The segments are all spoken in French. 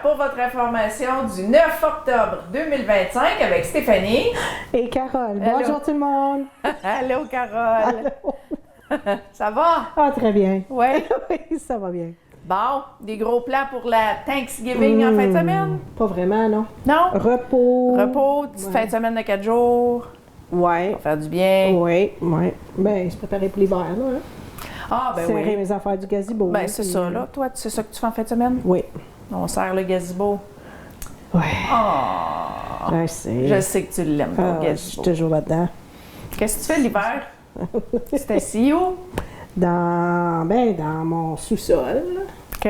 pour votre information du 9 octobre 2025 avec Stéphanie. Et Carole. Allô. Bonjour tout le monde. Allô, Carole. Allô. Ça va? Ah, très bien. Oui. Oui, ça va bien. Bon, des gros plans pour la Thanksgiving en fin de semaine? Pas vraiment, non. Non? Repos. Repos, petite fin de semaine de 4 jours. Ouais. Pour faire du bien. Oui, oui. Ben, se préparer pour l'hiver, là. Hein? Ah, ben Serrer oui. mes affaires du gazebo. Ben, c'est puis, ça, là. Toi, c'est ça que tu fais en fin de semaine? Oui. On serre le gazebo. Ouais. Ah! Je sais. Je sais que tu l'aimes, ton Ah, je gazebo. suis toujours là-dedans. Qu'est-ce que tu fais l'hiver? C'est assis où? Dans mon sous-sol. OK.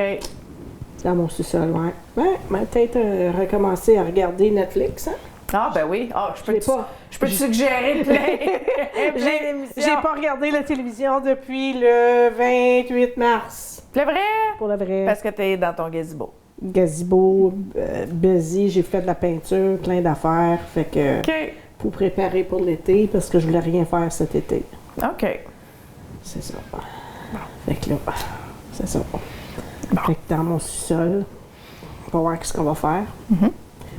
Dans mon sous-sol, ouais. Ben, peut-être recommencer à regarder Netflix, hein? Ah, ben oui. Ah, je peux J'ai te, pas- je peux te suggérer plein d'émissions. J'ai pas regardé la télévision depuis le 28 mars. C'est vrai? Pour le vrai. Parce que t'es dans ton gazebo. Gazebo, busy, j'ai fait de la peinture, plein d'affaires. Fait que OK. pour préparer pour l'été, parce que je voulais rien faire cet été. OK. C'est ça. Fait que là, c'est ça. Fait que dans mon sous-sol, on va voir ce qu'on va faire.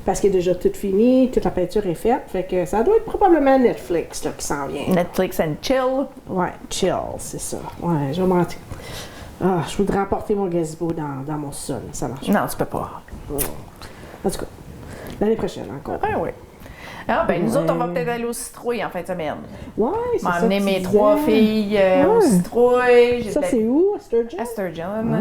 Parce qu'il est déjà tout fini, toute la peinture est faite. Fait que ça doit être probablement Netflix là, qui s'en vient. Netflix and chill. Ouais, chill, c'est ça. Ouais, je vais mentir. Ah, je voudrais emporter mon gazebo dans mon sol. Ça marche. Non, tu peux pas. En tout cas, l'année prochaine encore. Ah oui. Ah, ben nous Ouais. autres, on va peut-être aller au citrouille en fin de semaine. Ouais, c'est ça. M'emmener que mes tu 3 disais. filles au Ouais. citrouille. J'ai Ça, de la- c'est où, à Sturgeon? à Sturgeon. Ouais.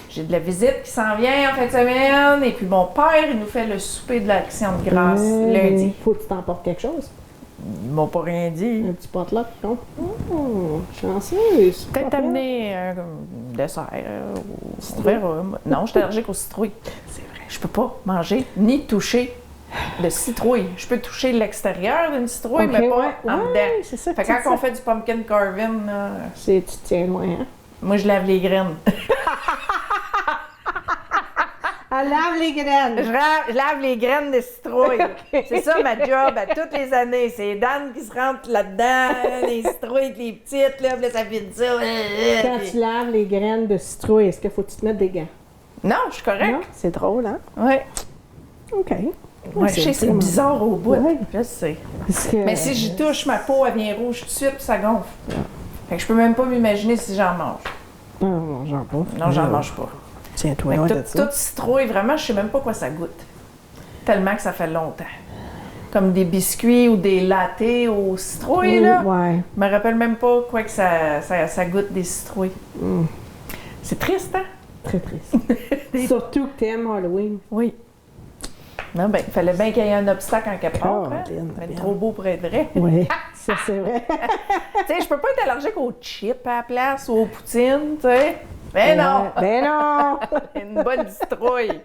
J'ai de la visite qui s'en vient en fin de semaine. Et puis mon père, il nous fait le souper de l'Action de grâce lundi. Faut que tu t'emportes quelque chose. Ils m'ont pas rien dit. Un petit potluck, non? Oh, chanceuse. Peut-être amener un dessert. On verra. Non, je suis allergique aux citrouilles. C'est vrai. Je peux pas manger ni toucher de citrouille. Je peux toucher l'extérieur d'une citrouille, Ok, mais pas ouais, en ouais, dedans. c'est ça que Fait tu que quand on dis. fait du pumpkin carving, là, Tu tiens loin, hein? moi je lave les graines. Elle lave les graines. Je lave les graines de citrouille. C'est ça ma job à toutes les années. C'est Dan qui se rentre là-dedans, les citrouilles avec les petites, là, puis là ça vide ça. Quand puis- tu laves les graines de citrouille, est-ce qu'il faut que tu te mettes des gants? Non, je suis correcte. Non? C'est drôle, hein? Oui. OK. Ouais, je sais, c'est vraiment- bizarre au bout. Ouais. Je sais. Parce que- Mais si j'y touche, ma peau, elle vient rouge tout de suite, puis ça gonfle. Fait que je peux même pas m'imaginer si j'en mange. Non, j'en pas. Non, j'en mange pas. Tiens-toi Fait loin que de ça. toute citrouille, vraiment, je sais même pas quoi ça goûte. Tellement que ça fait longtemps. Comme des biscuits ou des lattés aux citrouilles, là. Ouais. Je me rappelle même pas quoi que ça goûte des citrouilles. C'est triste, hein? Très triste. Surtout que t'aimes Halloween. Oui. Non, ben, il fallait bien qu'il y ait un obstacle en quelque part. Hein? Caroline, Mais bien. trop beau pour être vrai. Oui, ça c'est vrai. Tu sais, je peux pas être allergique aux chips à la place ou aux poutines, tu sais. Mais non! Ben non! Une bonne citrouille.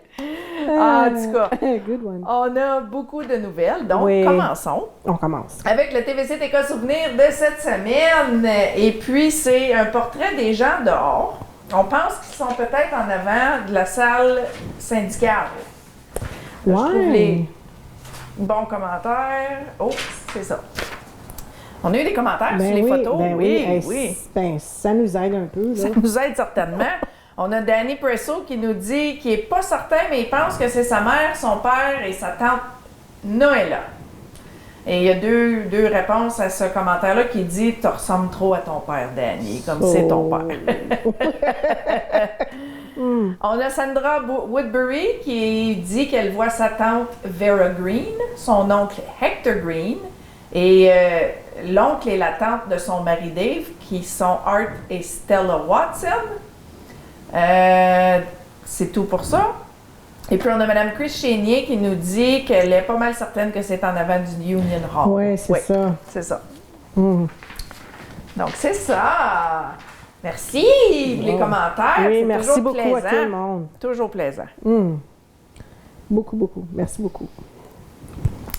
En tout cas, Good one. on a beaucoup de nouvelles, donc Oui. commençons On commence. avec le TVC TK Souvenir de cette semaine. Et puis, c'est un portrait des gens dehors. On pense qu'ils sont peut-être en avant de la salle syndicale. Là, je trouve les bons commentaires. Oh, c'est ça. On a eu des commentaires sur les photos. Ben oui, Hey, oui. Ben, ça nous aide un peu, là. Ça nous aide certainement. On a Danny Presso qui nous dit qu'il n'est pas certain, mais il pense que c'est sa mère, son père et sa tante Noëlla. Et il y a deux réponses à ce commentaire-là qui dit « Tu ressembles trop à ton père, Danny, comme c'est ton père. » On a Sandra Woodbury qui dit qu'elle voit sa tante Vera Green, son oncle Hector Green et l'oncle et la tante de son mari Dave qui sont Art et Stella Watson. C'est tout pour ça. Et puis on a Mme Chris Chénier qui nous dit qu'elle est pas mal certaine que c'est en avant du Union Hall. Oui, c'est ça. C'est ça. Mm. Donc c'est ça. Merci pour les commentaires. Oui, C'est merci toujours beaucoup plaisant. à tout le monde. Toujours plaisant. Mm. Beaucoup, beaucoup. Merci beaucoup.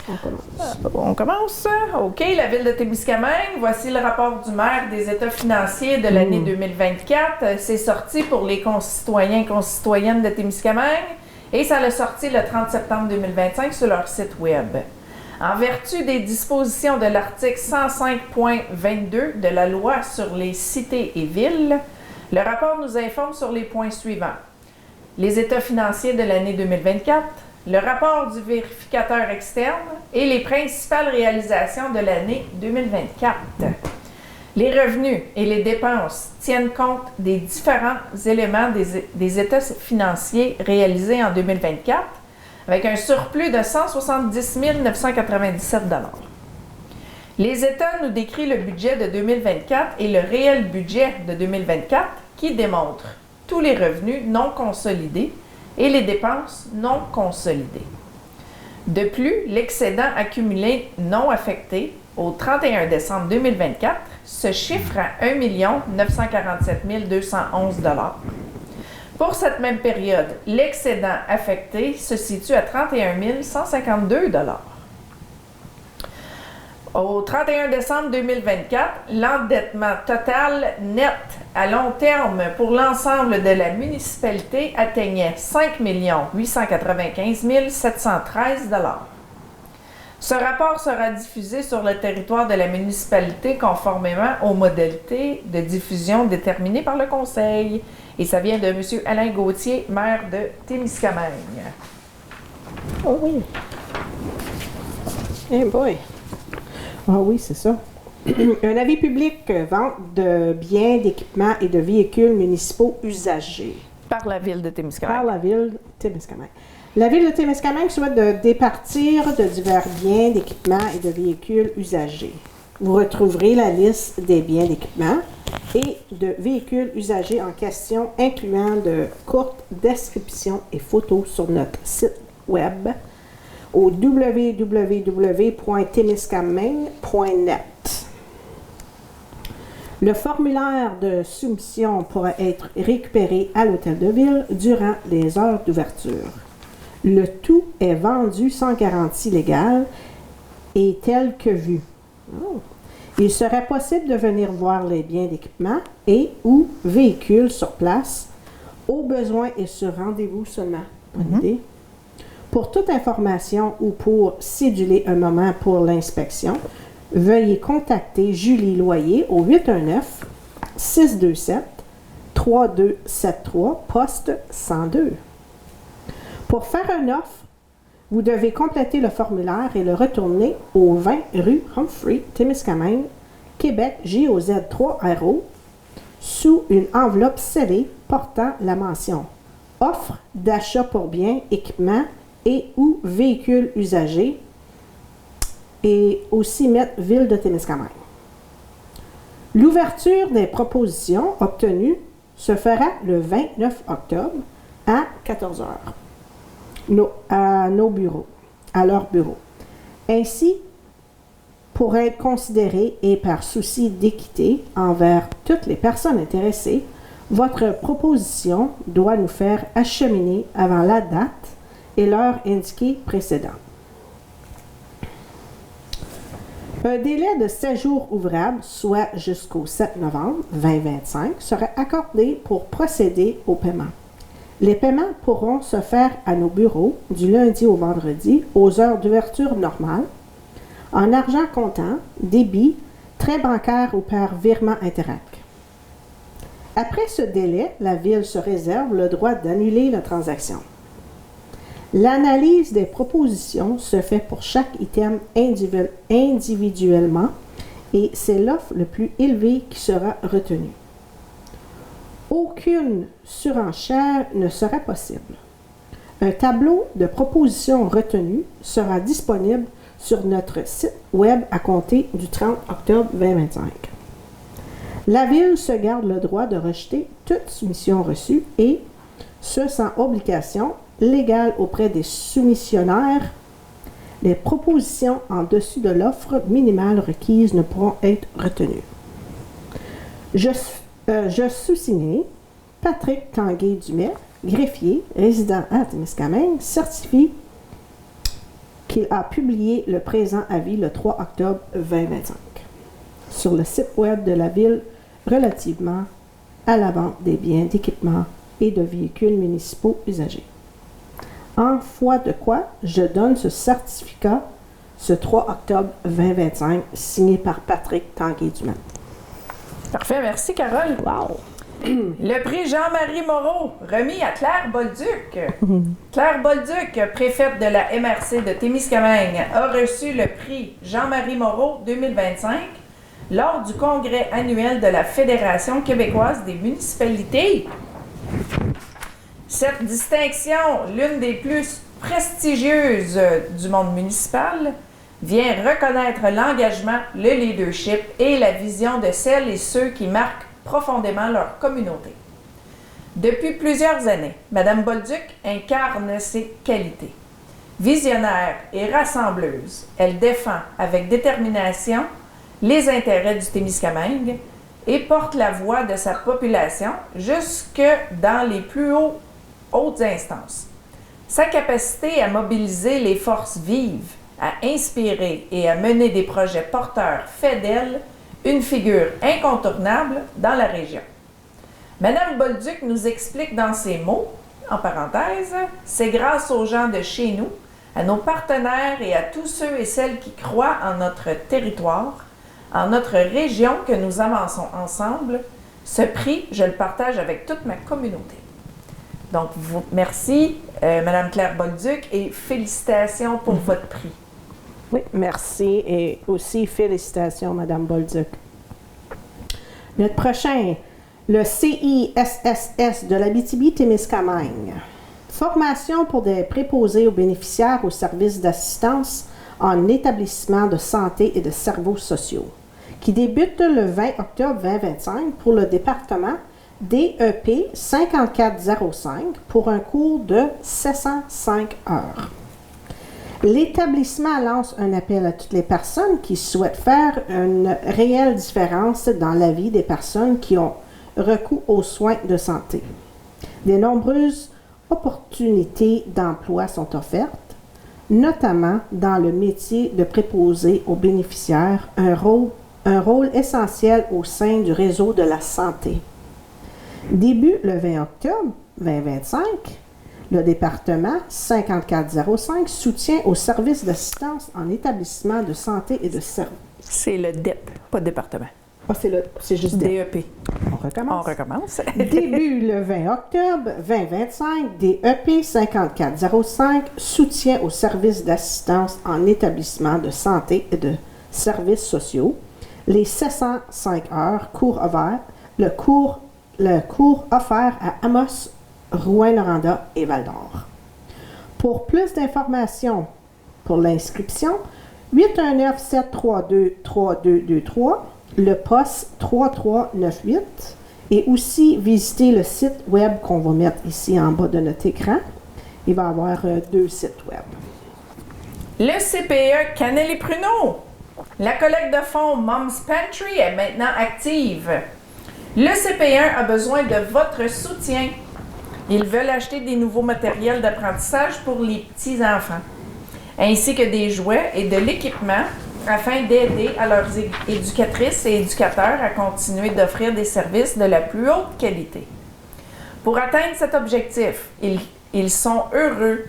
On commence. On commence. OK, la ville de Témiscamingue. Voici le rapport du maire des états financiers de l'année 2024. C'est sorti pour les concitoyens et concitoyennes de Témiscamingue et ça l'a sorti le 30 septembre 2025 sur leur site web. En vertu des dispositions de l'article 105.22 de la loi sur les cités et villes, le rapport nous informe sur les points suivants. les états financiers de l'année 2024, le rapport du vérificateur externe et les principales réalisations de l'année 2024. Les revenus et les dépenses tiennent compte des différents éléments des états financiers réalisés en 2024, avec un surplus de 170 997 $. Les états nous décrivent le budget de 2024 et le réel budget de 2024 qui démontre tous les revenus non consolidés et les dépenses non consolidées. De plus, l'excédent accumulé non affecté au 31 décembre 2024 se chiffre à 1 947 211 $. Pour cette même période, l'excédent affecté se situe à 31 152 $. Au 31 décembre 2024, l'endettement total net à long terme pour l'ensemble de la municipalité atteignait 5 895 713 $. Ce rapport sera diffusé sur le territoire de la municipalité conformément aux modalités de diffusion déterminées par le Conseil. Et ça vient de M. Alain Gauthier, maire de Témiscamingue. Oh oui. Eh boy. Ah oui, c'est ça. Un avis public, vente de biens, d'équipements et de véhicules municipaux usagés. Par la ville de Témiscamingue. Par la ville de Témiscamingue. La ville de Témiscamingue souhaite de départir de divers biens, d'équipements et de véhicules usagés. Vous retrouverez la liste des biens d'équipements et de véhicules usagés en question, incluant de courtes descriptions et photos sur notre site web au www.témiscamingue.net. Le formulaire de soumission pourra être récupéré à l'hôtel de ville durant les heures d'ouverture. Le tout est vendu sans garantie légale et tel que vu. Oh. Il serait possible de venir voir les biens d'équipement et ou véhicules sur place, au besoin et sur rendez-vous seulement. Bonne idée. Pour toute information ou pour céduler un moment pour l'inspection, veuillez contacter Julie Loyer au 819-627-3273, poste 102. Pour faire une offre, vous devez compléter le formulaire et le retourner au 20 rue Humphrey, Témiscamingue, Québec, JOZ 3RO, sous une enveloppe scellée portant la mention « Offre d'achat pour biens, équipements et ou véhicules usagés » et aussi mettre « Ville de Témiscamingue ». L'ouverture des propositions obtenues se fera le 29 octobre à 14 h à nos bureaux, à leur bureau. Ainsi, pour être considéré et par souci d'équité envers toutes les personnes intéressées, votre proposition doit nous faire acheminer avant la date et l'heure indiquée précédente. Un délai de 7 jours ouvrables, soit jusqu'au 7 novembre 2025, sera accordé pour procéder au paiement. Les paiements pourront se faire à nos bureaux du lundi au vendredi aux heures d'ouverture normales, en argent comptant, débit, trait bancaire ou par virement Interac. Après ce délai, la Ville se réserve le droit d'annuler la transaction. L'analyse des propositions se fait pour chaque item individuellement et c'est l'offre le plus élevée qui sera retenue. Aucune surenchère ne sera possible. Un tableau de propositions retenues sera disponible sur notre site web à compter du 30 octobre 2025. La Ville se garde le droit de rejeter toute soumission reçue et, ce sans obligation légale auprès des soumissionnaires, les propositions en dessus de l'offre minimale requise ne pourront être retenues. Je sous-signe Patrick Tanguay-Dumais, greffier, résident à Témiscamingue, certifie qu'il a publié le présent avis le 3 octobre 2025 sur le site web de la Ville relativement à la vente des biens, d'équipements et de véhicules municipaux usagés. En foi de quoi, je donne ce certificat ce 3 octobre 2025, signé par Patrick Tanguay-Dumais. Parfait, merci Carole. Wow! Le prix Jean-Marie Moreau, remis à Claire Bolduc. Claire Bolduc, préfète de la MRC de Témiscamingue, a reçu le prix Jean-Marie Moreau 2025 lors du congrès annuel de la Fédération québécoise des municipalités. Cette distinction, l'une des plus prestigieuses du monde municipal, vient reconnaître l'engagement, le leadership et la vision de celles et ceux qui marquent profondément leur communauté. Depuis plusieurs années, Mme Bolduc incarne ses qualités. Visionnaire et rassembleuse, elle défend avec détermination les intérêts du Témiscamingue et porte la voix de sa population jusque dans les plus hautes instances. Sa capacité à mobiliser les forces vives, à inspirer et à mener des projets porteurs fait d'elle une figure incontournable dans la région. Mme Bolduc nous explique dans ses mots, en parenthèse, c'est grâce aux gens de chez nous, à nos partenaires et à tous ceux et celles qui croient en notre territoire, en notre région que nous avançons ensemble. Ce prix, je le partage avec toute ma communauté. Donc, merci, Mme Claire Bolduc, et félicitations pour votre prix. Oui, merci et aussi félicitations, Mme Bolduc. Notre prochain, le CISSS de l'Abitibi-Témiscamingue. Formation pour des préposés aux bénéficiaires au service d'assistance en établissement de santé et de services sociaux, qui débute le 20 octobre 2025 pour le département DEP 5405 pour un cours de 705 heures. L'établissement lance un appel à toutes les personnes qui souhaitent faire une réelle différence dans la vie des personnes qui ont recours aux soins de santé. De nombreuses opportunités d'emploi sont offertes, notamment dans le métier de préposé aux bénéficiaires, un rôle essentiel au sein du réseau de la santé. Début le 20 octobre 2025, le département 5405 soutient aux services d'assistance en établissement de santé et de services. C'est le DEP, pas le département. Ah, c'est juste DEP. On recommence. On recommence. Début le 20 octobre 2025, DEP 5405 soutient aux services d'assistance en établissement de santé et de services sociaux. Les 705 heures cours ouverts, le cours offert à Amos, Rouyn-Noranda et Val-d'Or. Pour plus d'informations pour l'inscription, 819-732-3223, le poste 3398 et aussi visiter le site web qu'on va mettre ici en bas de notre écran. Il va y avoir 2 sites web. Le CPE Cannelle et Pruneau. La collecte de fonds Mom's Pantry est maintenant active. Le CP1 a besoin de votre soutien. Ils veulent acheter des nouveaux matériels d'apprentissage pour les petits-enfants, ainsi que des jouets et de l'équipement afin d'aider à leurs éducatrices et éducateurs à continuer d'offrir des services de la plus haute qualité. Pour atteindre cet objectif, ils sont heureux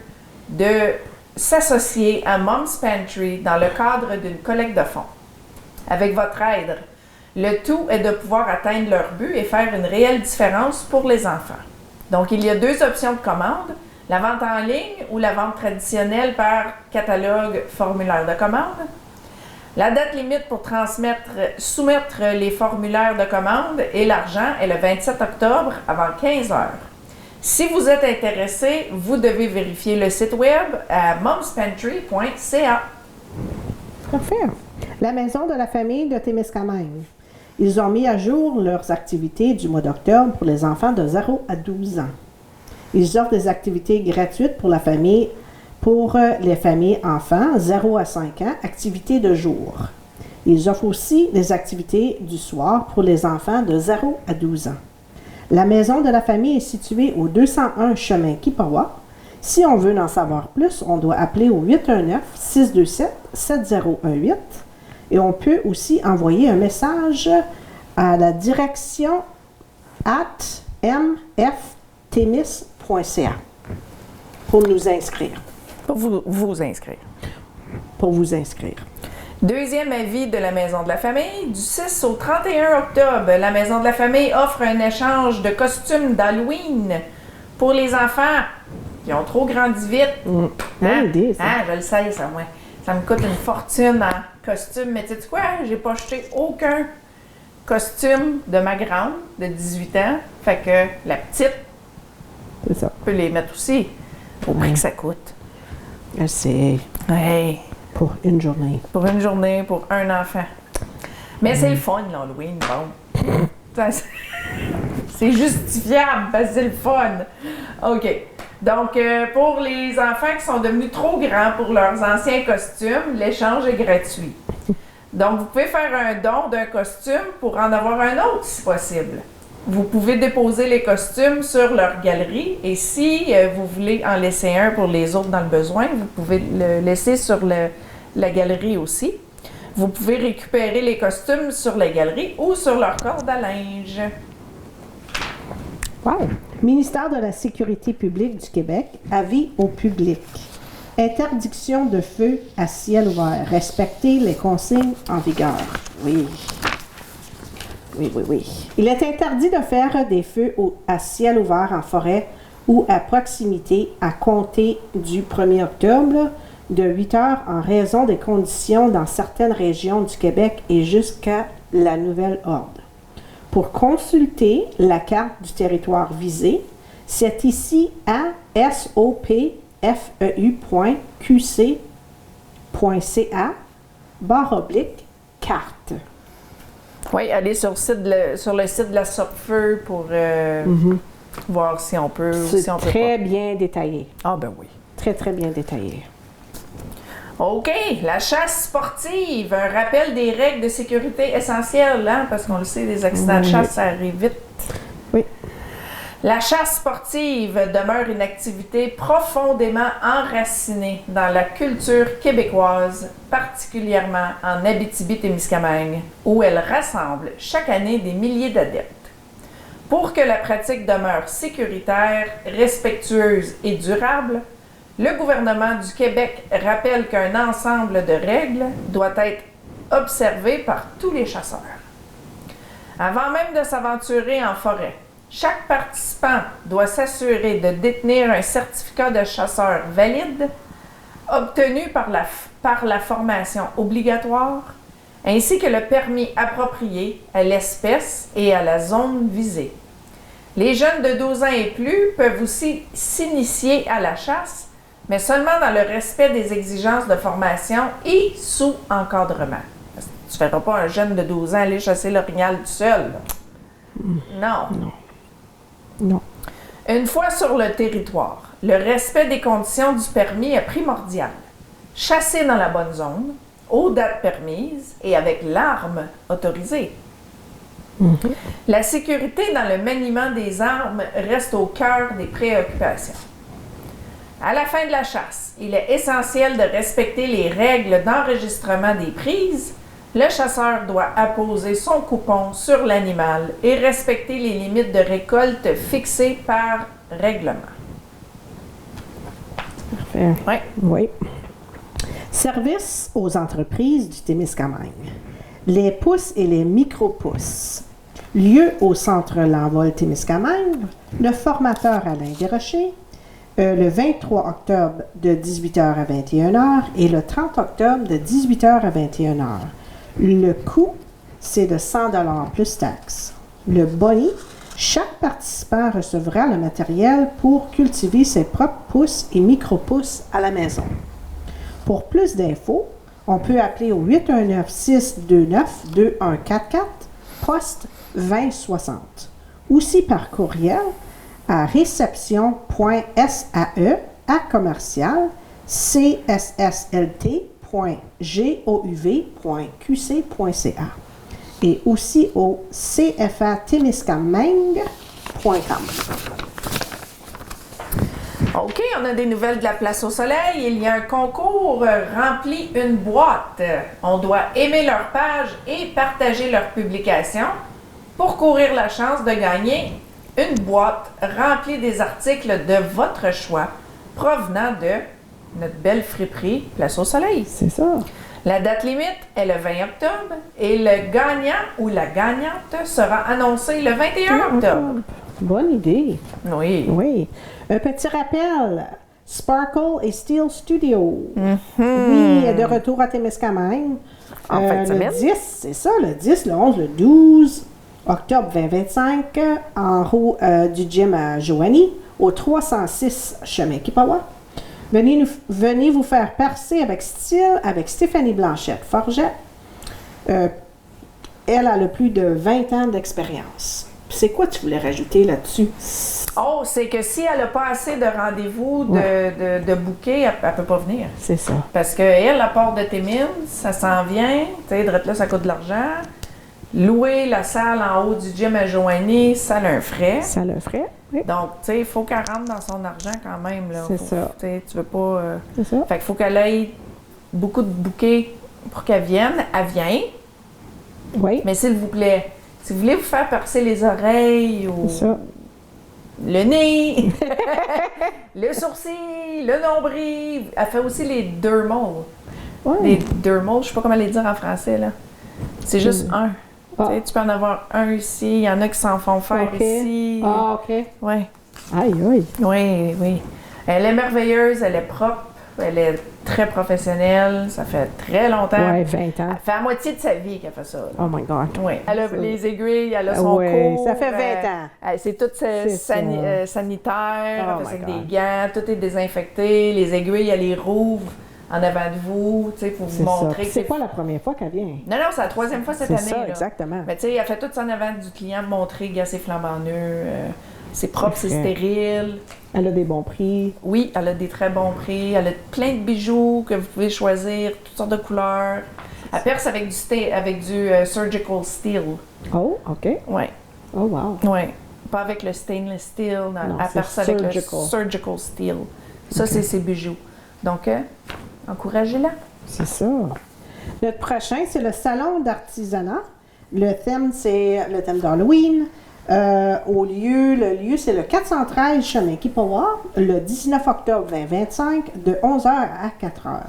de s'associer à Mom's Pantry dans le cadre d'une collecte de fonds. Avec votre aide, le tout est de pouvoir atteindre leur but et faire une réelle différence pour les enfants. Donc, il y a 2 options de commande, la vente en ligne ou la vente traditionnelle par catalogue formulaire de commande. La date limite pour soumettre les formulaires de commande et l'argent est le 27 octobre avant 15 heures. Si vous êtes intéressé, vous devez vérifier le site web à momspantry.ca. Parfait. La maison de la famille de Témiscamingue. Ils ont mis à jour leurs activités du mois d'octobre pour les enfants de 0 à 12 ans. Ils offrent des activités gratuites pour les familles enfants 0 à 5 ans, activités de jour. Ils offrent aussi des activités du soir pour les enfants de 0 à 12 ans. La maison de la famille est située au 201 chemin Kipawa. Si on veut en savoir plus, on doit appeler au 819-627-7018 et on peut aussi envoyer un message à la direction @mftemis.ca pour nous inscrire. Pour vous inscrire. Pour vous inscrire. Deuxième avis de la Maison de la Famille, du 6 au 31 octobre, la Maison de la Famille offre un échange de costumes d'Halloween pour les enfants qui ont trop grandi vite. Bonne idée, ça. Je le sais, ça, moi. Ça me coûte une fortune en costume, mais tu sais quoi? J'ai pas acheté aucun costume de ma grande, de 18 ans. Fait que la petite, C'est ça. peut les mettre aussi. Au prix que ça coûte. C'est Hey, pour une journée. pour une journée, pour un enfant. Mais c'est le fun, l'Halloween, bon. C'est justifiable, parce que c'est le fun. OK. Donc, pour les enfants qui sont devenus trop grands pour leurs anciens costumes, l'échange est gratuit. Donc, vous pouvez faire un don d'un costume pour en avoir un autre, si possible. Vous pouvez déposer les costumes sur leur galerie et si vous voulez en laisser un pour les autres dans le besoin, vous pouvez le laisser sur la galerie aussi. Vous pouvez récupérer les costumes sur la galerie ou sur leur corde à linge. Wow! Ministère de la Sécurité publique du Québec, avis au public. Interdiction de feu à ciel ouvert. Respecter les consignes en vigueur. Oui. Oui. Il est interdit de faire des feux à ciel ouvert en forêt ou à proximité à compter du 1er octobre de 8 heures en raison des conditions dans certaines régions du Québec et jusqu'à la nouvelle ordre. Pour consulter la carte du territoire visé, c'est ici à sopfeu.qc.ca/carte. Oui, allez sur le site de la Sopfeu pour voir si on peut ou C'est si on peut très pas. bien détaillé. Ah ben oui. Très, très bien détaillé. OK, la chasse sportive, un rappel des règles de sécurité essentielles, hein, parce qu'on le sait, les accidents de chasse, ça arrive vite. Oui. La chasse sportive demeure une activité profondément enracinée dans la culture québécoise, particulièrement en Abitibi-Témiscamingue, où elle rassemble chaque année des milliers d'adeptes. Pour que la pratique demeure sécuritaire, respectueuse et durable, le gouvernement du Québec rappelle qu'un ensemble de règles doit être observé par tous les chasseurs. Avant même de s'aventurer en forêt, chaque participant doit s'assurer de détenir un certificat de chasseur valide obtenu par la formation obligatoire, ainsi que le permis approprié à l'espèce et à la zone visée. Les jeunes de 12 ans et plus peuvent aussi s'initier à la chasse, mais seulement dans le respect des exigences de formation et sous encadrement. Parce que tu ne feras pas un jeune de 12 ans aller chasser l'orignal tout seul. Là. Non. Une fois sur le territoire, le respect des conditions du permis est primordial. Chasser dans la bonne zone, aux dates permises et avec l'arme autorisée. La sécurité dans le maniement des armes reste au cœur des préoccupations. À la fin de la chasse, il est essentiel de respecter les règles d'enregistrement des prises. Le chasseur doit apposer son coupon sur l'animal et respecter les limites de récolte fixées par règlement. Parfait. Ouais. Oui. Service aux entreprises du Témiscamingue. Les pousses et les micro-pousses. Lieu au centre L'Envol Témiscamingue, le formateur Alain Desrochers, le 23 octobre de 18h à 21h et le 30 octobre de 18h à 21h. Le coût, c'est de 100 $ plus taxes. Le boni, chaque participant recevra le matériel pour cultiver ses propres pousses et micro-pousses à la maison. Pour plus d'infos, on peut appeler au 819-629-2144, poste 2060. Aussi par courriel à réception.sAE@commercial.csslt.gouv.qc.ca et aussi au cfatémiscamingue.com. OK, on a des nouvelles de la Place au Soleil. Il y a un concours Remplis une boîte. On doit aimer leur page et partager leur publication pour courir la chance de gagner une boîte remplie des articles de votre choix provenant de notre belle friperie Place au Soleil. C'est ça. La date limite est le 20 octobre et le gagnant ou la gagnante sera annoncé le 21 octobre. Bonne idée. Oui. Oui. Un petit rappel. Sparkle et Steel Studio. Mm-hmm. Oui, de retour à Témiscamingue. En fin de semaine. Le 10, c'est ça, le 10, le 11, le 12 octobre 2025, en haut du gym à Joanie, au 306 chemin Kipawa. Venez vous faire percer avec style avec Stéphanie Blanchette Forget. Elle a le plus de 20 ans d'expérience. C'est quoi tu voulais rajouter là-dessus? Oh, c'est que si elle n'a pas assez de rendez-vous de bouquet, elle ne peut pas venir. C'est ça. Parce qu'elle, la porte de Témine, ça s'en vient. Tu sais, là, ça coûte de l'argent. Louer la salle en haut du gym à Joanie, ça a un frais. Ça le ferait, oui. Donc, tu sais, il faut qu'elle rentre dans son argent quand même. Là. C'est ça. Tu sais, tu veux pas... C'est ça. Fait qu'il faut qu'elle ait beaucoup de bouquets pour qu'elle vienne. Elle vient. Oui. Mais s'il vous plaît, si vous voulez vous faire percer les oreilles ou C'est ça. le nez, le sourcil, le nombril, elle fait aussi les dermals. Ouais. Les dermals, je sais pas comment les dire en français, là. C'est juste un. Ah. Tu sais, tu peux en avoir un ici, il y en a qui s'en font faire Ok. ici. Ah, OK. Oui, Aïe, aïe. oui, oui. Elle est merveilleuse, elle est propre, elle est très professionnelle, ça fait très longtemps. Ouais, 20 ans. Elle fait la moitié de sa vie qu'elle fait ça. là. Oh my God. Oui. Elle a les aiguilles, elle a son Ouais, cours. ça fait 20 ans. C'est tout sanitaire, Oh elle fait ça my avec des God. gants, tout est désinfecté. Les aiguilles, elle les rouvre en avant de vous, tu sais, pour vous C'est ça. montrer Puis que c'est pas la première fois qu'elle vient. Non, c'est la troisième fois cette C'est année. ça, là. exactement. Mais tu sais, elle fait tout ça en avant du client, montrer, gars, c'est flambant neuf, c'est propre, c'est vrai. stérile. Elle a des bons prix. Oui, elle a des très bons prix. Elle a plein de bijoux que vous pouvez choisir, toutes sortes de couleurs. Elle perce avec du surgical steel. Oh, OK. Oui, Oh, wow. oui. Pas avec le stainless steel, non. Non, Elle c'est perce avec le surgical. surgical steel. Ça, Ok. c'est ses bijoux. Donc, encouragez-la. C'est ça. Notre prochain, c'est le salon d'artisanat. Le thème, c'est le thème d'Halloween. Le lieu, c'est le 413 chemin Kipawa, le 19 octobre 2025, de 11h à 4h.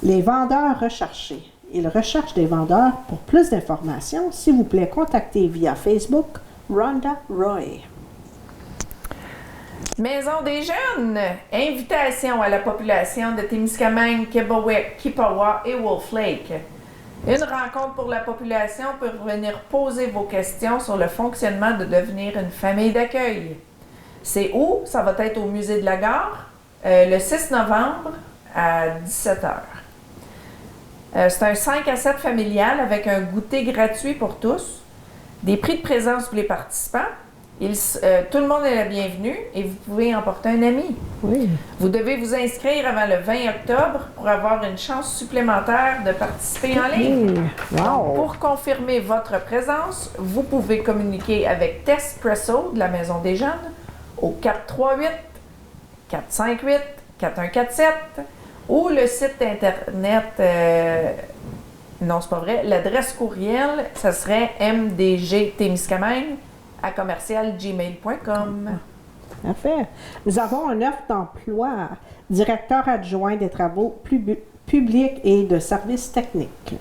Les vendeurs recherchés. Ils recherchent des vendeurs. Pour plus d'informations, s'il vous plaît, contactez via Facebook Rhonda Roy. Maison des jeunes, invitation à la population de Témiscamingue, Québec, Kipawa et Wolf Lake. Une rencontre pour la population pour venir poser vos questions sur le fonctionnement de devenir une famille d'accueil. C'est où? Ça va être au Musée de la Gare, le 6 novembre à 17h. C'est un 5 à 7 familial avec un goûter gratuit pour tous, des prix de présence pour les participants. Tout le monde est le bienvenu et vous pouvez emporter un ami. Oui. Vous devez vous inscrire avant le 20 octobre pour avoir une chance supplémentaire de participer en ligne. Donc, Wow. pour confirmer votre présence, vous pouvez communiquer avec Tess Presso de la Maison des Jeunes au 438-458-4147 ou le site internet, non c'est pas vrai, l'adresse courriel, ça serait mdgtémiscamingue@gmail.com. Parfait. Nous avons un offre d'emploi, directeur adjoint des travaux publics et de services techniques.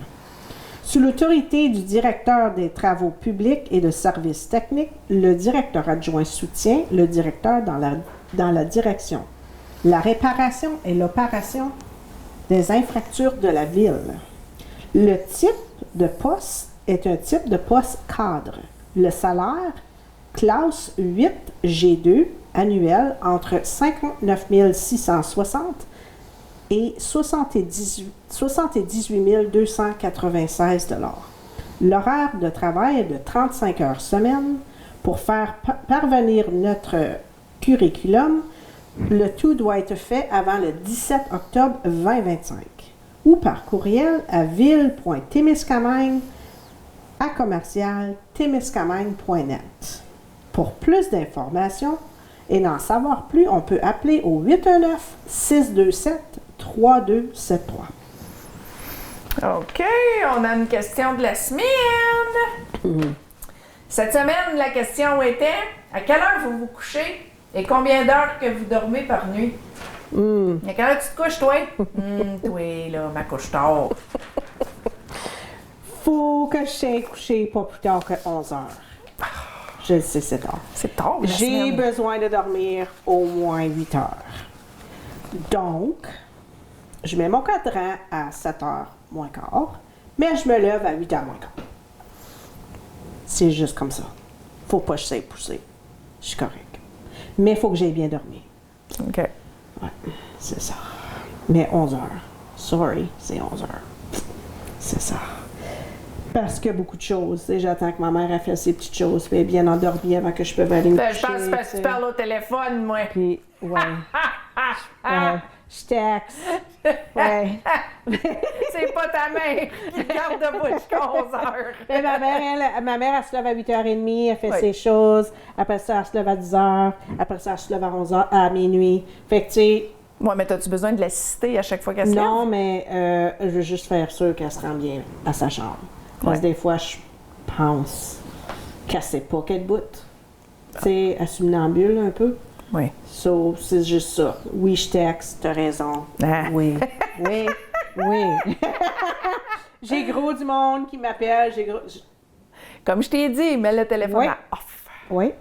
Sous l'autorité du directeur des travaux publics et de services techniques, le directeur adjoint soutient le directeur dans la direction, la réparation et l'opération des infrastructures de la ville. Le type de poste est un type de poste cadre. Le salaire, classe 8 G2 annuel entre 59 660 et 78 296 $. L'horaire de travail est de 35 heures semaine. Pour faire parvenir notre curriculum, le tout doit être fait avant le 17 octobre 2025 ou par courriel à ville.témiscamingue@témiscamingue.net. Pour plus d'informations et d'en savoir plus, on peut appeler au 819-627-3273. OK, on a une question de la semaine. Cette semaine, la question était à quelle heure vous vous couchez et combien d'heures que vous dormez par nuit? Mais quand tu te couches, toi? Toi, là, ma couche tard. Faut que je sois couché pas plus tard que 11 heures. Je le sais, c'est tard. C'est tard, la J'ai semaine. besoin de dormir au moins 8 heures. Donc, je mets mon cadran à 7 heures moins quart, mais je me lève à 8 heures moins quart. C'est juste comme ça. Faut pas que je sois poussé. Je suis correct. Mais il faut que j'aie bien dormi. OK. Ouais, c'est ça. Mais 11 heures. Sorry, c'est 11 heures. C'est ça. Parce que beaucoup de choses. Tu sais, j'attends que ma mère a fait ses petites choses, puis elle est bien endormie avant que je peux aller me coucher. Je pense parce que tu parles au téléphone, moi. Puis, ouais. Je texte. Ouais. C'est pas ta mère qui te garde debout jusqu'à 11 heures. Mais ma mère, elle se lève à 8h30, elle fait Oui. ses choses. Après ça, elle se lève à 10h. Après ça, elle se lève à 11h, à minuit. Fait que, tu sais, Ouais, mais as-tu besoin de l'assister à chaque fois qu'elle se non, lève? mais je veux juste faire sûr qu'elle se rend bien à sa chambre. Parce que Ouais. des fois, je pense qu'elle sait pas qu'elle bout. Tu sais, elle somnambule un peu. Oui. So, c'est juste ça. Oui, je texte, t'as raison. Ah. Oui, oui, oui. J'ai gros du monde qui m'appelle. Comme je t'ai dit, mets le téléphone Oui. à off. Oui,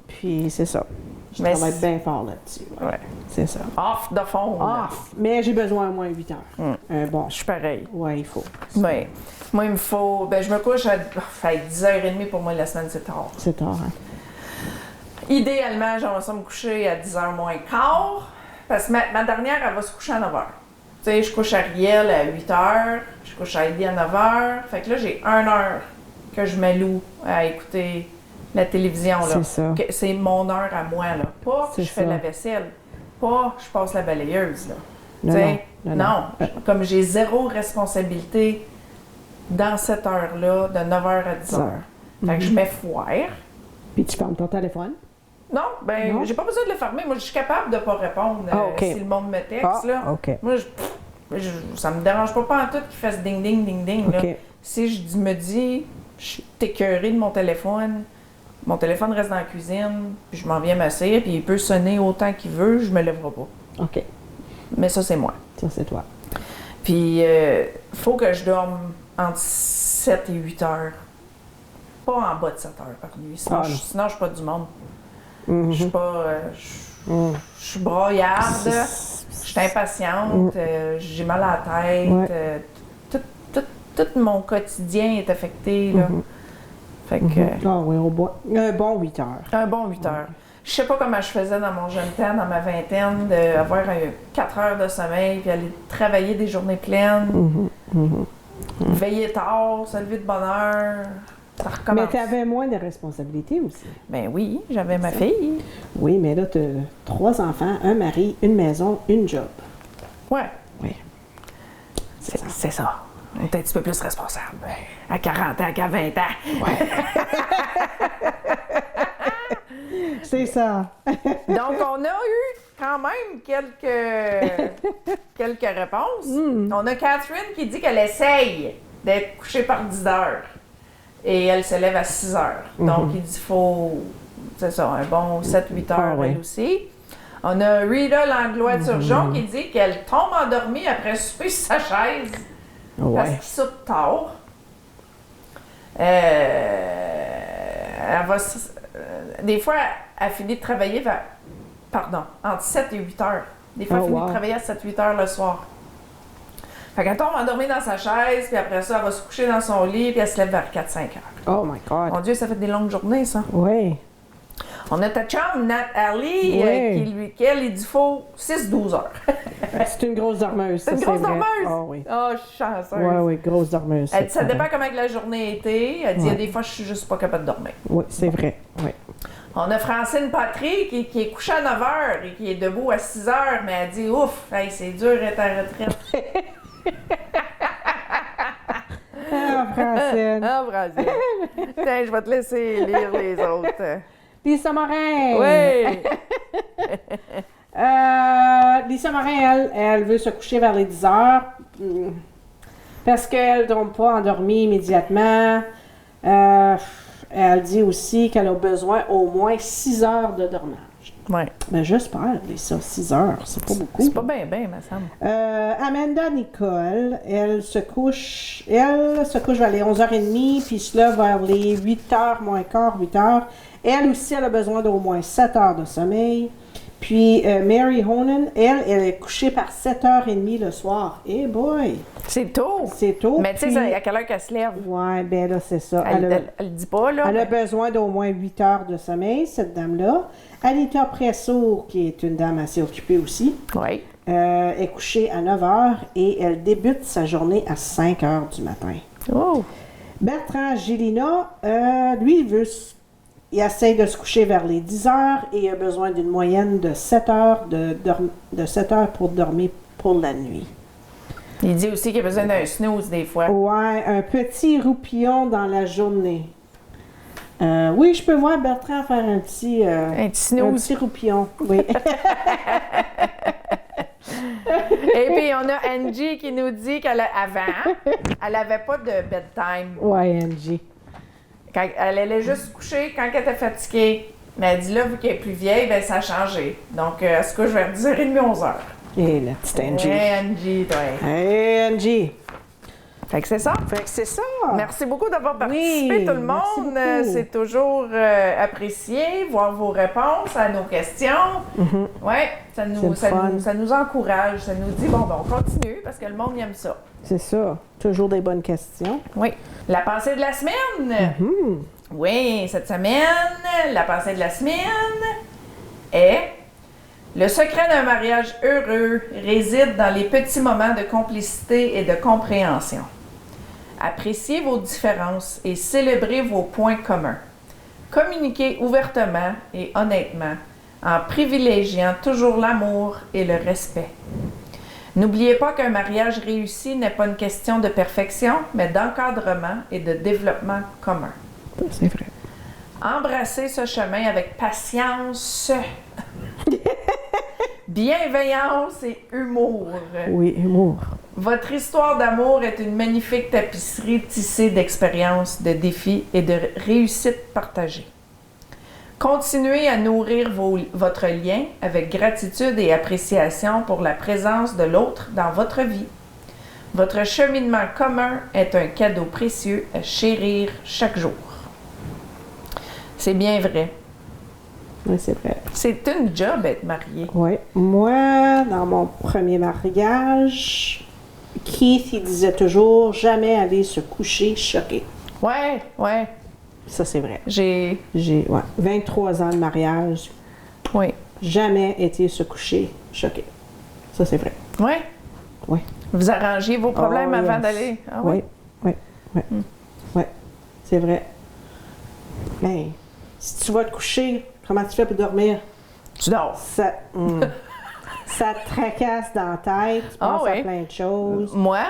puis c'est ça. Je Mais travaille c'est- bien fort là-dessus. Ouais. Ouais. C'est ça. Off de fond. là. Off. Mais j'ai besoin au moins 8 heures. Bon, Je suis pareil. ouais, il faut. Oui. Moi, il me faut. Ben, je me couche à 10h30 pour moi la semaine, c'est tard. C'est tard, hein? Idéalement, j'aimerais ça me coucher à 10h moins quart. Parce que ma dernière, elle va se coucher à 9h. Tu sais, je couche Ariel à 8h, je couche Heidi à 9h. Fait que là, j'ai 1 heure que je m'alloue à écouter la télévision. Là. C'est ça. C'est mon heure à moi. Là. Pas que C'est je fais ça. la vaisselle. Pas que je passe la balayeuse. Là. Non, Tu sais, non, non. Comme j'ai zéro responsabilité dans cette heure-là, de 9h à 10h. Fait que je m'effoire. Puis tu fermes ton téléphone? Non, ben, Non? j'ai pas besoin de le fermer. Moi, je suis capable de pas répondre OK. si le monde me texte. Là. OK. Moi, ça me dérange pas en tout qu'il fasse ding, ding, ding, ding. Là. OK. Si me dis, je suis écœurée de mon téléphone reste dans la cuisine, puis je m'en viens m'asseoir, puis il peut sonner autant qu'il veut, je me lèverai pas. OK. Mais ça, c'est moi. Ça, c'est toi. Puis, faut que je dorme entre 7 et 8 heures. Pas en bas de 7 heures par nuit. Sinon, Ah, non. sinon je suis pas du monde. Mhm. Je suis pas. Je suis broyarde, je suis impatiente, j'ai mal à la tête. Ouais. Tout mon quotidien est affecté. Là. Fait que. Ah oui, un bon 8 heures. Un bon 8 heures. Je sais pas comment je faisais dans mon jeune temps, dans ma vingtaine, d'avoir 4 heures de sommeil, puis aller travailler des journées pleines, veiller tard, se lever de bonne heure. Ça Mais recommence. tu avais moins de responsabilités aussi. Ben oui, j'avais ma fille. Oui, mais là, tu as 3 enfants, un mari, une maison, une job. Ouais, Oui. c'est ça. On est un petit peu plus responsable. À 40 ans qu'à 20 ans. C'est ça. Donc, on a eu quand même quelques réponses. On a Catherine qui dit qu'elle essaye d'être couchée par 10 heures. Et elle se lève à 6 heures. Donc, il dit faut, c'est ça, un bon 7-8 heures, Ah oui. elle aussi. On a Rita Langlois de Turgeon qui dit qu'elle tombe endormie après souper sur sa chaise parce Ouais. qu'il soupe tard. Elle va, des fois, elle finit de travailler entre 7 et 8 heures. Des fois, elle Oh, finit wow. de travailler à 7-8 heures le soir. Fait qu'elle tombe endormie dans sa chaise, puis après ça, elle va se coucher dans son lit, puis elle se lève vers 4-5 heures. Oh my God. Mon Dieu, ça fait des longues journées, ça. Oui. On a ta chum, Nat Ali, Oui. qu'elle, il dit faut 6-12 heures. C'est une grosse dormeuse. C'est une ça, grosse vrai. dormeuse! Ah oui. Oh, je suis chanceuse. Oui, oui, grosse dormeuse. Elle dit, ça c'est dépend vrai. comment que la journée était. Elle dit, il y a Ouais. des fois, je suis juste pas capable de dormir. Oui, c'est vrai. Oui. On a Francine Patry qui est couchée à 9 h et qui est debout à 6 h, mais elle dit, ouf, hey, c'est dur d'être à la retraite. Ah, Francine. Ah, Francine. Tiens, je vais te laisser lire les autres. Lisa Morin. Oui! Lisa Morin, elle veut se coucher vers les 10 heures parce qu'elle ne tombe pas endormie immédiatement. Elle dit aussi qu'elle a besoin au moins 6 heures de dormage. Oui. Mais j'espère, ça, 6 heures, c'est pas beaucoup. C'est pas bien, me semble. Amanda Nicole, elle se couche vers les 11h30, puis se lève vers les 8h moins quart, 8h. Elle aussi, elle a besoin d'au moins 7 heures de sommeil. Puis Mary Honan, elle est couchée par 7h30 le soir. Eh boy! C'est tôt! C'est tôt. Mais tu sais, à quelle heure qu'elle se lève? Ouais, ben là, c'est ça. Elle dit pas, là. Elle a besoin d'au moins 8 heures de sommeil, cette dame-là. Anita Presso, qui est une dame assez occupée aussi, Oui. est couchée à 9 heures et elle débute sa journée à 5 heures du matin. Oh! Bertrand Gélina, lui, il essaie de se coucher vers les 10 heures et il a besoin d'une moyenne de 7 heures, de 7 heures pour dormir pour la nuit. Il dit aussi qu'il a besoin d'un snooze des fois. Ouais, un petit roupillon dans la journée. Oui, je peux voir Bertrand faire un petit snooze. Un petit roupillon, oui. Et puis, on a Angie qui nous dit qu'avant, elle n'avait pas de bedtime. Ouais, Angie. Quand elle allait juste se coucher quand elle était fatiguée. Mais elle dit là, vu qu'elle est plus vieille, ben ça a changé. Donc, elle se couche vers 10h30, 11h. Et la petite Angie. Hey, Angie, toi. Hey, Angie. Fait que c'est ça. Fait que c'est ça. Merci beaucoup d'avoir participé, tout le monde. C'est toujours apprécié, voir vos réponses à nos questions. Oui, ça nous encourage. Ça nous dit, bon, ben, on continue parce que le monde aime ça. C'est ça. Toujours des bonnes questions. Oui. La pensée de la semaine. Oui, cette semaine, la pensée de la semaine est: le secret d'un mariage heureux réside dans les petits moments de complicité et de compréhension. Appréciez vos différences et célébrez vos points communs. Communiquez ouvertement et honnêtement en privilégiant toujours l'amour et le respect. N'oubliez pas qu'un mariage réussi n'est pas une question de perfection, mais d'encadrement et de développement commun. C'est vrai. Embrassez ce chemin avec patience, bienveillance et humour. Oui, humour. Votre histoire d'amour est une magnifique tapisserie tissée d'expériences, de défis et de réussites partagées. Continuez à nourrir votre lien avec gratitude et appréciation pour la présence de l'autre dans votre vie. Votre cheminement commun est un cadeau précieux à chérir chaque jour. C'est bien vrai. Oui, c'est vrai. C'est une job être marié. Oui. Moi, dans mon premier mariage, Keith, il disait toujours jamais aller se coucher choqué. Ouais. Ça, c'est vrai. J'ai 23 ans de mariage. Oui. Jamais été se coucher choqué. Ça, c'est vrai. Ouais. Oui. Vous arrangiez vos problèmes avant yes. d'aller. Ah, oui. Oui. C'est vrai. Mais si tu vas te coucher, comment tu fais pour dormir? Tu dors. Ça te tracasse dans la tête, tu penses à plein de choses. Moi,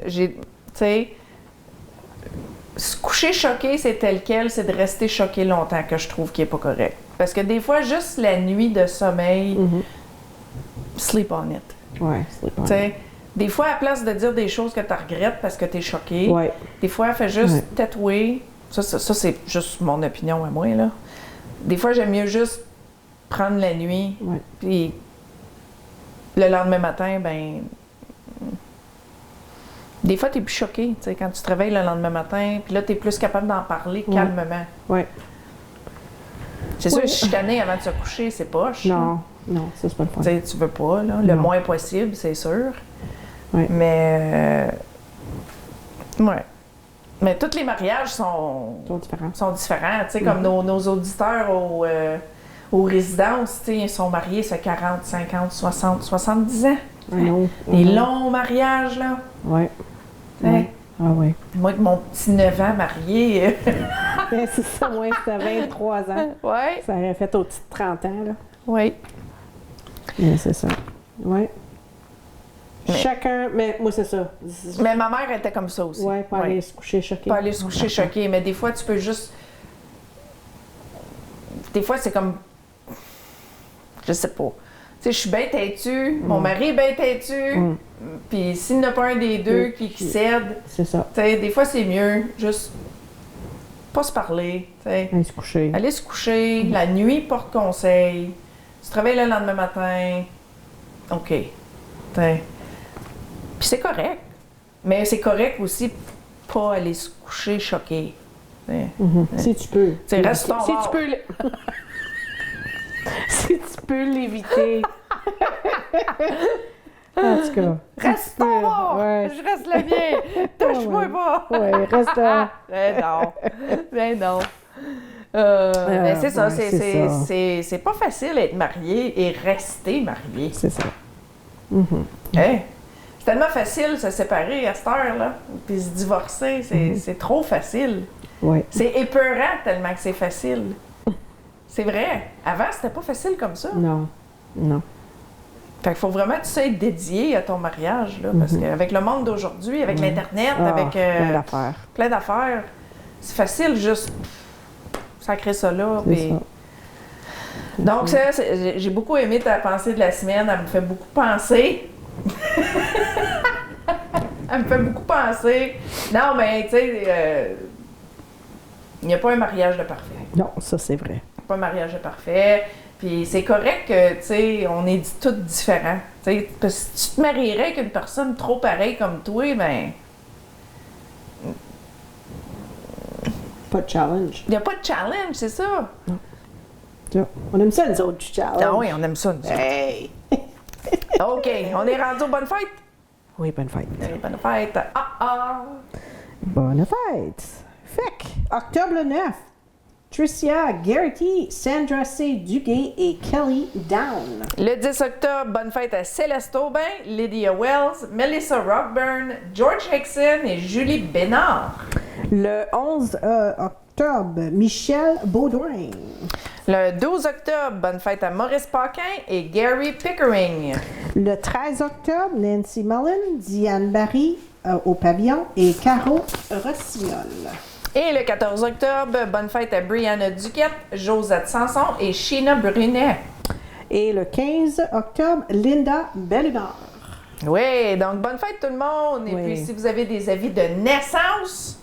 tu sais, se coucher choqué, c'est tel quel, c'est de rester choqué longtemps que je trouve qui est pas correct. Parce que des fois, juste la nuit de sommeil, sleep on it. Ouais, sleep on it. it. Des fois, à la place de dire des choses que tu regrettes parce que tu es choqué, des fois, fais juste tatouer. Ça, c'est juste mon opinion à moi, là. Des fois, j'aime mieux juste prendre la nuit, puis le lendemain matin, ben... Des fois, tu es plus choqué, tu sais, quand tu te réveilles le lendemain matin, puis là, tu es plus capable d'en parler calmement. Oui. C'est sûr, chicaner avant de se coucher, c'est poche. Non, ça, c'est pas le fun. Tu sais, tu veux pas, là, le moins possible, c'est sûr. Oui. Mais... Mais tous les mariages sont différents. Tu sais, comme nos auditeurs aux résidences, tu sais, ils sont mariés, ça 40, 50, 60, 70 ans. Des longs mariages, là. Oui. Hein? Ah oui. Moi, avec mon petit 9 ans marié... C'est ça, moi, c'était 23 ans. Oui. Ça aurait fait au-dessus de 30 ans, là. Oui. Mais c'est ça. Oui. Chacun, mais moi, c'est ça. Mais ma mère était comme ça aussi. Oui, pas aller se coucher choqué. Pas aller se coucher choqué, mais des fois, tu peux juste... Des fois, c'est comme... Je sais pas. Tu sais, je suis bien têtue, mon mari est bien têtu, puis s'il n'y en a pas un des deux qui cède... C'est ça. Tu sais, des fois, c'est mieux juste pas se parler, tu sais. Aller se coucher. Aller se coucher, la nuit porte conseil. Tu te réveilles le lendemain matin. OK. Puis c'est correct. Mais c'est correct aussi pas aller se coucher choqué. Si tu peux. Reste ton si tu peux si tu peux l'éviter. En tout cas. Reste ton bord! Ouais. Je reste le mien! Touche-moi pas! Ouais, reste là. Ben non! Ben non! Mais c'est ça, c'est pas facile d'être marié et rester marié. C'est ça. Hey, c'est tellement facile de se séparer à cette heure-là, puis se divorcer, c'est trop facile. Ouais. C'est épeurant tellement que c'est facile. C'est vrai. Avant, c'était pas facile comme ça. Non. Non. Fait qu'il faut vraiment que tu sois dédié à ton mariage, là, parce qu'avec le monde d'aujourd'hui, avec l'Internet, avec plein d'affaires, c'est facile juste sacrer ça là. Puis... Ça. Donc, ça, j'ai beaucoup aimé ta pensée de la semaine. Elle me fait beaucoup penser. Elle me fait beaucoup penser. Non, mais tu sais, il n'y a pas un mariage de parfait. Non, ça c'est vrai. Pas un mariage de parfait. Puis c'est correct que, tu sais, on est tous différents. T'sais, parce que si tu te marierais avec une personne trop pareille comme toi, ben... Pas de challenge. Il n'y a pas de challenge, c'est ça. Non. On aime ça, nous autres, du challenge. Ah oui, on aime ça, nous autres. Hey! OK, on est rendu aux bonnes fêtes. Oui, bonne fête. Bonne fête. Bonne fête. Fait octobre le 9. Tricia Garrity, Sandra C. Duguay et Kelly Down. Le 10 octobre, bonne fête à Céleste Aubin, Lydia Wells, Melissa Rockburn, George Hickson et Julie Bénard. Le 11 octobre, Michel Baudouin. Le 12 octobre, bonne fête à Maurice Paquin et Gary Pickering. Le 13 octobre, Nancy Mullen, Diane Barry au pavillon et Caro Rossignol. Et le 14 octobre, bonne fête à Brianna Duquette, Josette Sanson et Sheena Brunet. Et le 15 octobre, Linda Bellemare. Oui, donc bonne fête tout le monde. Et puis si vous avez des avis de naissance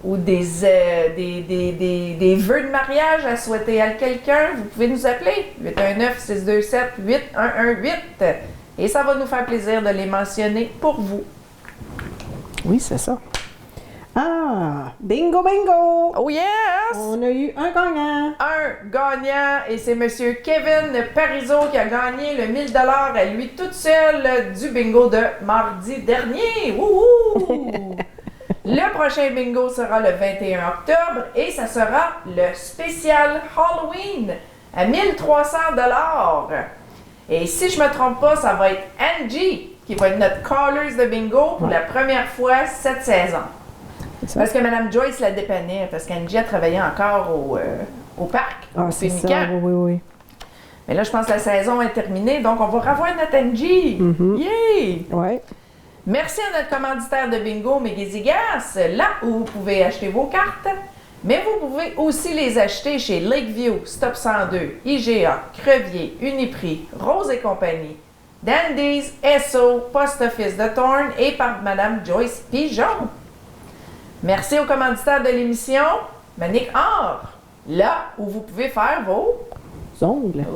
ou des vœux de mariage à souhaiter à quelqu'un, vous pouvez nous appeler 819-627-8118 et ça va nous faire plaisir de les mentionner pour vous. Oui, c'est ça. Ah, bingo, bingo! Oh yes! On a eu un gagnant. Un gagnant et c'est Monsieur Kevin Parizeau qui a gagné le 1000 $ à lui toute seule du bingo de mardi dernier. Wouhou! Le prochain bingo sera le 21 octobre et ça sera le spécial Halloween à 1300 $. Et si je me trompe pas, ça va être Angie qui va être notre calleuse de bingo pour la première fois cette saison. Parce que Mme Joyce la dépannait, parce qu'Angie a travaillé encore au parc, au c'est ça, Pénican. oui. Mais là, je pense que la saison est terminée, donc on va revoir notre Angie. Yay! Ouais. Merci à notre commanditaire de bingo, Mégazigas, là où vous pouvez acheter vos cartes. Mais vous pouvez aussi les acheter chez Lakeview, Stop 102, IGA, Crevier, Uniprix, Rose et compagnie, Dandy's, Esso, Post Office de Thorne et par Mme Joyce Pigeon. Merci aux commanditaires de l'émission, Manic Or, là où vous pouvez faire vos ongles.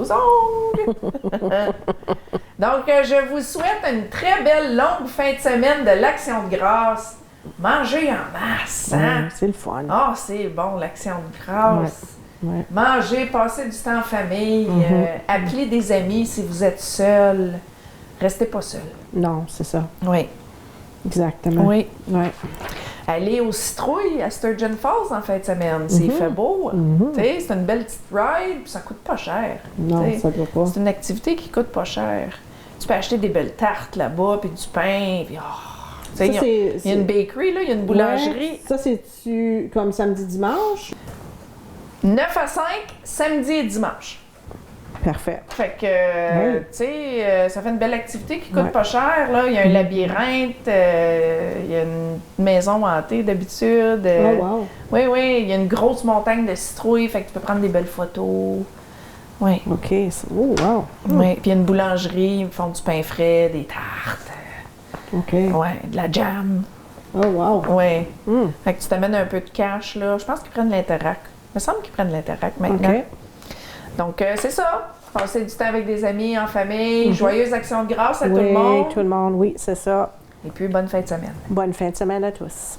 Donc, je vous souhaite une très belle longue fin de semaine de l'Action de grâce. Mangez en masse, hein? C'est le fun. Ah, c'est bon, l'Action de grâce. Ouais. Mangez, passez du temps en famille, appelez des amis si vous êtes seul. Restez pas seul. Non, c'est ça. Oui. Exactement. Oui. Ouais. Allez aux citrouilles à Sturgeon Falls en fin de semaine. S'il fait beau. C'est une belle petite ride, puis ça coûte pas cher. Non, ça doit pas. C'est une activité qui coûte pas cher. Tu peux acheter des belles tartes là-bas, puis du pain, puis il y a une bakery, là, il y a une boulangerie. Ouais, ça, c'est-tu comme samedi, dimanche? 9 à 5, samedi et dimanche. Parfait. Fait que, tu sais, ça fait une belle activité qui coûte pas cher, là. Il y a un labyrinthe, il y a une maison hantée d'habitude. Oh, wow. Oui, il y a une grosse montagne de citrouilles, fait que tu peux prendre des belles photos. Oui. OK. Oh, wow. Oui, puis il y a une boulangerie, ils font du pain frais, des tartes. OK. Ouais, de la jam. Oh, wow. Oui. Fait que tu t'amènes un peu de cash, là. Je pense qu'ils prennent l'Interac. Il me semble qu'ils prennent l'Interac maintenant. OK. Donc, c'est ça. Passer du temps avec des amis, en famille. Mhm. Joyeuse action de grâce à tout le Oui, monde. tout le monde, oui, c'est ça. Et puis, bonne fin de semaine. Bonne fin de semaine à tous.